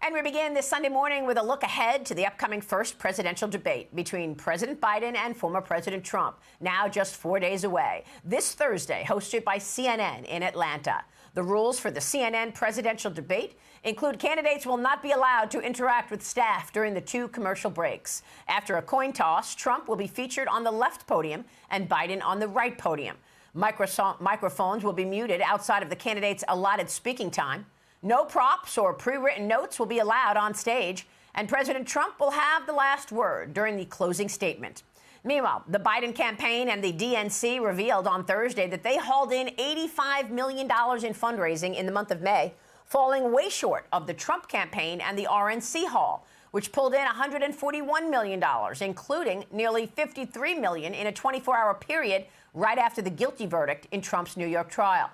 And we begin this Sunday morning with a look ahead to the upcoming first presidential debate between President Biden and former President Trump, now just 4 days away. This Thursday, hosted by CNN in Atlanta. The rules for the CNN presidential debate include candidates will not be allowed to interact with staff during the 2 commercial breaks. After a coin toss, Trump will be featured on the left podium and Biden on the right podium. Microphones will be muted outside of the candidates' allotted speaking time. No props or pre-written notes will be allowed on stage, and President Trump will have the last word during the closing statement. Meanwhile, the Biden campaign and the DNC revealed on Thursday that they hauled in $85 million in fundraising in the month of May, falling way short of the Trump campaign and the RNC haul, which pulled in $141 million, including nearly $53 million in a 24-hour period right after the guilty verdict in Trump's New York trial.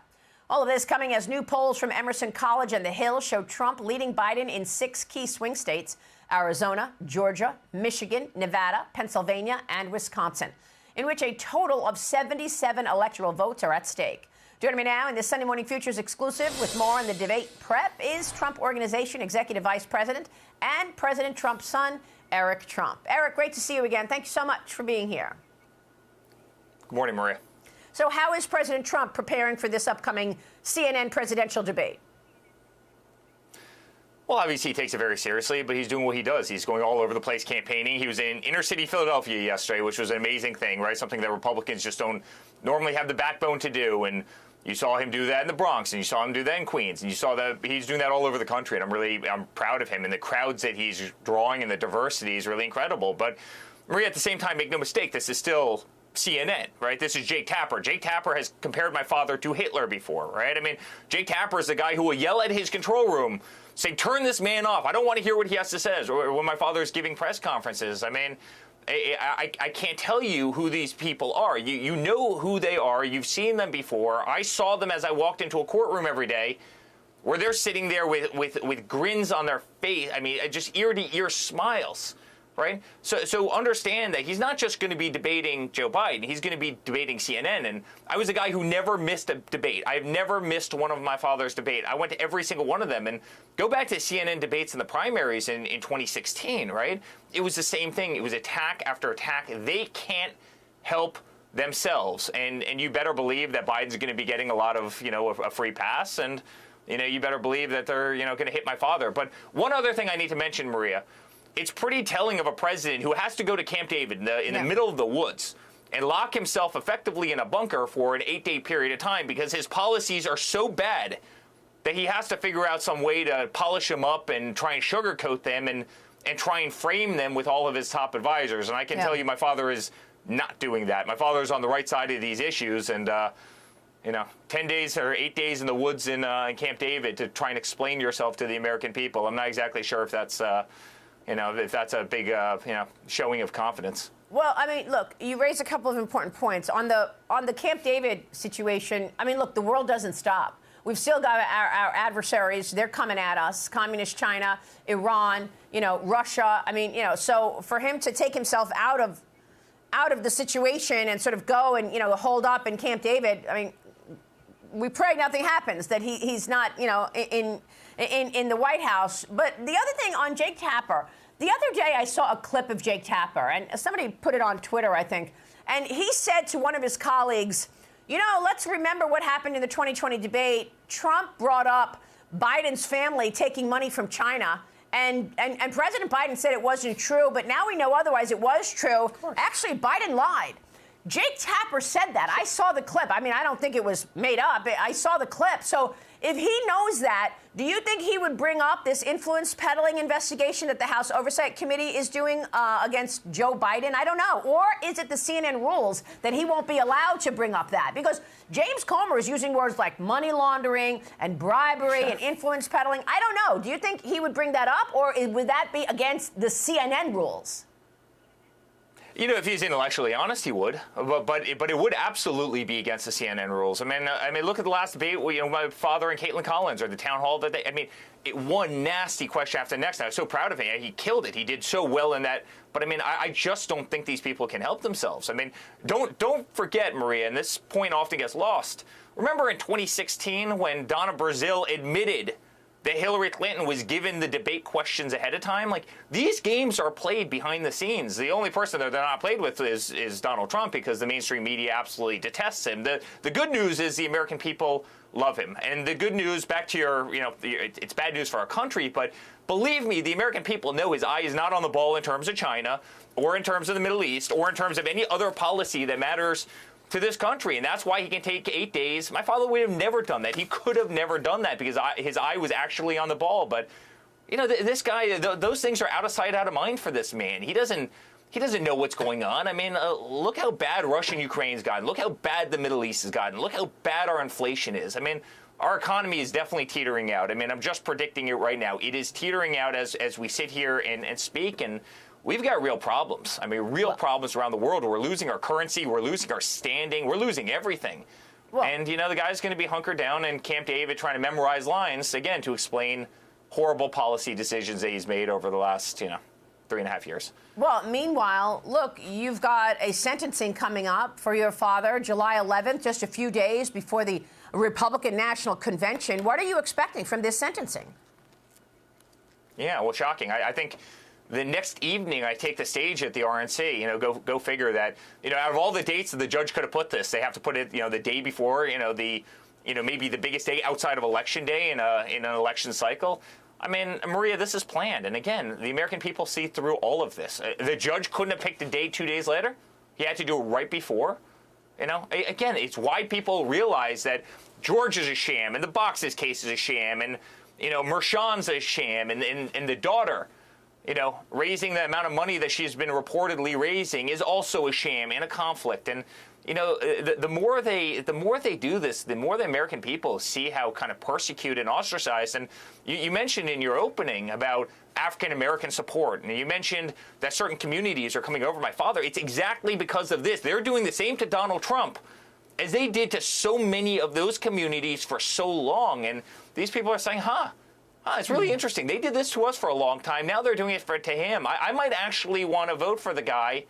All of this coming as new polls from Emerson College and The Hill show Trump leading Biden in 6 key swing states: Arizona, Georgia, Michigan, Nevada, Pennsylvania, and Wisconsin, in which a total of 77 electoral votes are at stake. Joining me now in this Sunday Morning Futures exclusive with more on the debate prep is Trump Organization Executive Vice President and President Trump's son, Eric Trump. Eric, great to see you again. Thank you so much for being here. Good morning, Maria. So how is President Trump preparing for this upcoming CNN presidential debate? Well, obviously he takes it very seriously, but he's doing what he does. He's going all over the place campaigning. He was in inner city Philadelphia yesterday, which was an amazing thing, right? Something that Republicans just don't normally have the backbone to do. And you saw him do that in the Bronx, and you saw him do that in Queens, and you saw that he's doing that all over the country. And I'm proud of him. And the crowds that he's drawing and the diversity is really incredible. But Maria, at the same time, make no mistake, this is still CNN, right? This is Jake Tapper. Jake Tapper has compared my father to Hitler before, right? I mean, Jake Tapper is the guy who will yell at his control room, say, turn this man off. I don't want to hear what he has to say. Or when my father is giving press conferences. I mean, I can't tell you who these people are. You know who they are. You've seen them before. I saw them as I walked into a courtroom every day, where they're sitting there with grins on their face. I mean, just ear-to-ear smiles. Right? So understand that he's not just going to be debating Joe Biden. He's going to be debating CNN. And I was a guy who never missed a debate. I've never missed one of my father's debate. I went to every single one of them. And go back to CNN debates in the primaries in 2016, right? It was the same thing. It was attack after attack. They can't help themselves. And you better believe that Biden's going to be getting a lot of, a free pass. And, you better believe that they're, going to hit my father. But one other thing I need to mention, Maria. It's pretty telling of a president who has to go to Camp David in the middle of the woods and lock himself effectively in a bunker for an 8-day period of time because his policies are so bad that he has to figure out some way to polish them up and try and sugarcoat them and try and frame them with all of his top advisors. And I can tell you my father is not doing that. My father is on the right side of these issues. And, 10 days or 8 days in the woods in Camp David to try and explain yourself to the American people. I'm not exactly sure if that's if that's a big, showing of confidence. Well, I mean, look, you raised a couple of important points. On the Camp David situation, I mean, look, the world doesn't stop. We've still got our adversaries. They're coming at us. Communist China, Iran, Russia. I mean, so for him to take himself out of the situation and sort of go and, hold up in Camp David, I mean, we pray nothing happens, that he's not, in the White House. But the other thing on Jake Tapper, the other day I saw a clip of Jake Tapper, and somebody put it on Twitter, I think, and he said to one of his colleagues, let's remember what happened in the 2020 debate. Trump brought up Biden's family taking money from China, and President Biden said it wasn't true, but now we know otherwise it was true. Actually, Biden lied. Jake Tapper said that. I saw the clip. I mean, I don't think it was made up. I saw the clip. So if he knows that, do you think he would bring up this influence peddling investigation that the House Oversight Committee is doing against Joe Biden? I don't know. Or is it the CNN rules that he won't be allowed to bring up that? Because James Comer is using words like money laundering and bribery and influence peddling. I don't know. Do you think he would bring that up, or would that be against the CNN rules? If he's intellectually honest, he would. But it would absolutely be against the CNN rules. I mean, look at the last debate. My father and Caitlin Collins, or the town hall that one nasty question after the next. I was so proud of him. He killed it. He did so well in that. But I just don't think these people can help themselves. Don't forget, Maria, and this point often gets lost. Remember in 2016 when Donna Brazile admitted that Hillary Clinton was given the debate questions ahead of time. Like, these games are played behind the scenes. The only person that they're not played with is Donald Trump, because the mainstream media absolutely detests him. The good news is the American people love him. And the good news, back to your, it's bad news for our country, but believe me, the American people know his eye is not on the ball in terms of China or in terms of the Middle East or in terms of any other policy that matters to this country. And that's why he can take 8 days. My father would have never done that. He could have never done that because his eye was actually on the ball. But, this guy, those things are out of sight, out of mind for this man. He doesn't know what's going on. I mean, look how bad Russia and Ukraine's gotten. Look how bad the Middle East has gotten. Look how bad our inflation is. I mean, our economy is definitely teetering out. I mean, I'm just predicting it right now. It is teetering out as we sit here and speak, and we've got real problems. I mean, real problems around the world. We're losing our currency. We're losing our standing. We're losing everything. Well, and, the guy's going to be hunkered down in Camp David trying to memorize lines, again, to explain horrible policy decisions that he's made over the last, 3.5 years. Well, meanwhile, look, you've got a sentencing coming up for your father, July 11th, just a few days before the Republican National Convention. What are you expecting from this sentencing? Yeah, well, shocking. I think the next evening I take the stage at the RNC. Go figure that, out of all the dates that the judge could have put this, they have to put it, the day before, maybe the biggest day outside of Election Day in an election cycle. I mean, Maria, this is planned. And again, the American people see through all of this. The judge couldn't have picked a date 2 days later. He had to do it right before. Again, it's why people realize that George is a sham and the Boxes case is a sham and, Mershon's a sham and the daughter, raising the amount of money that she's been reportedly raising is also a sham and a conflict. And, the more they do this, the more the American people see how kind of persecuted and ostracized. And you mentioned in your opening about African-American support, and you mentioned that certain communities are coming over my father. It's exactly because of this. They're doing the same to Donald Trump as they did to so many of those communities for so long. And these people are saying, it's really interesting. They did this to us for a long time. Now they're doing it to him. I might actually want to vote for the guy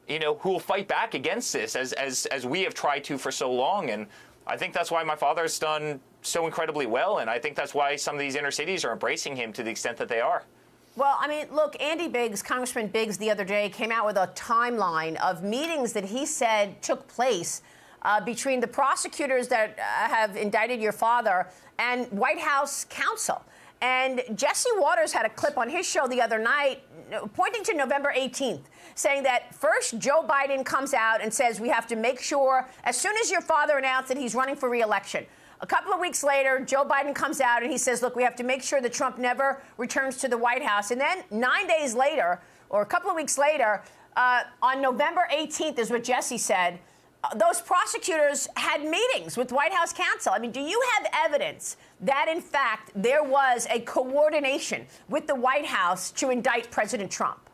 who will fight back against this as we have tried to for so long. And I think that's why my father has done so incredibly well. And I think that's why some of these inner cities are embracing him to the extent that they are. Well, I mean, look, Andy Biggs, Congressman Biggs, the other day came out with a timeline of meetings that he said took place between the prosecutors that have indicted your father and White House counsel. And Jesse Waters had a clip on his show the other night pointing to November 18th, saying that first Joe Biden comes out and says we have to make sure, as soon as your father announced that he's running for re-election, a couple of weeks later, Joe Biden comes out and he says, look, we have to make sure that Trump never returns to the White House. And then 9 days later, or a couple of weeks later, on November 18th is what Jesse said, those prosecutors had meetings with White House counsel. I mean, do you have evidence that, in fact, there was a coordination with the White House to indict President Trump?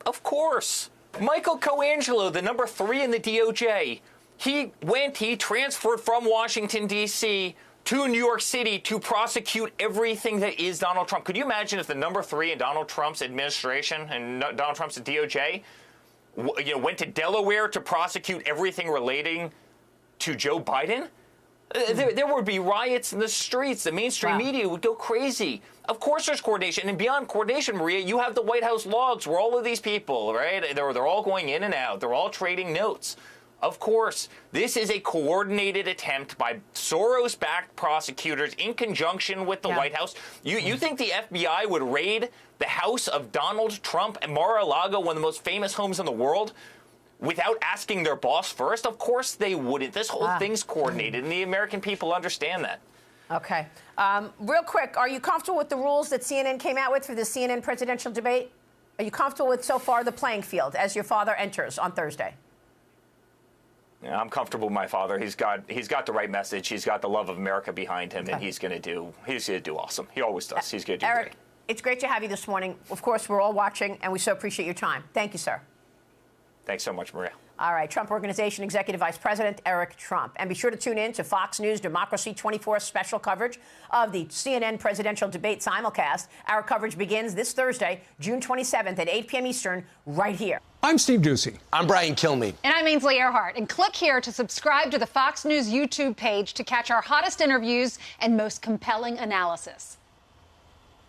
Of course. Michael Coangelo, the number 3 in the DOJ, he transferred from Washington, D.C. to New York City to prosecute everything that is Donald Trump. Could you imagine if the number 3 in Donald Trump's administration and Donald Trump's DOJ went to Delaware to prosecute everything relating to Joe Biden? There would be riots in the streets. The mainstream media would go crazy. Of course there's coordination. And beyond coordination, Maria, you have the White House logs where all of these people, right, they're all going in and out. They're all trading notes. Of course, this is a coordinated attempt by Soros-backed prosecutors in conjunction with the White House. You think the FBI would raid the house of Donald Trump and Mar-a-Lago, one of the most famous homes in the world, without asking their boss first? Of course they wouldn't. This whole thing's coordinated, and the American people understand that. Okay. Real quick, are you comfortable with the rules that CNN came out with for the CNN presidential debate? Are you comfortable with, so far, the playing field as your father enters on Thursday? Yeah, I'm comfortable with my father. He's got the right message. He's got the love of America behind him, and he's going to do awesome. He always does. He's going to do Eric, great. It's great to have you this morning. Of course, we're all watching, and we so appreciate your time. Thank you, sir. Thanks so much, Maria. All right, Trump Organization Executive Vice President Eric Trump. And be sure to tune in to Fox News Democracy 24 special coverage of the CNN presidential debate simulcast. Our coverage begins this Thursday, June 27th at 8 p.m. Eastern, right here. I'm Steve Ducey. I'm Brian Kilmeade. And I'm Ainsley Earhart. And click here to subscribe to the Fox News YouTube page to catch our hottest interviews and most compelling analysis.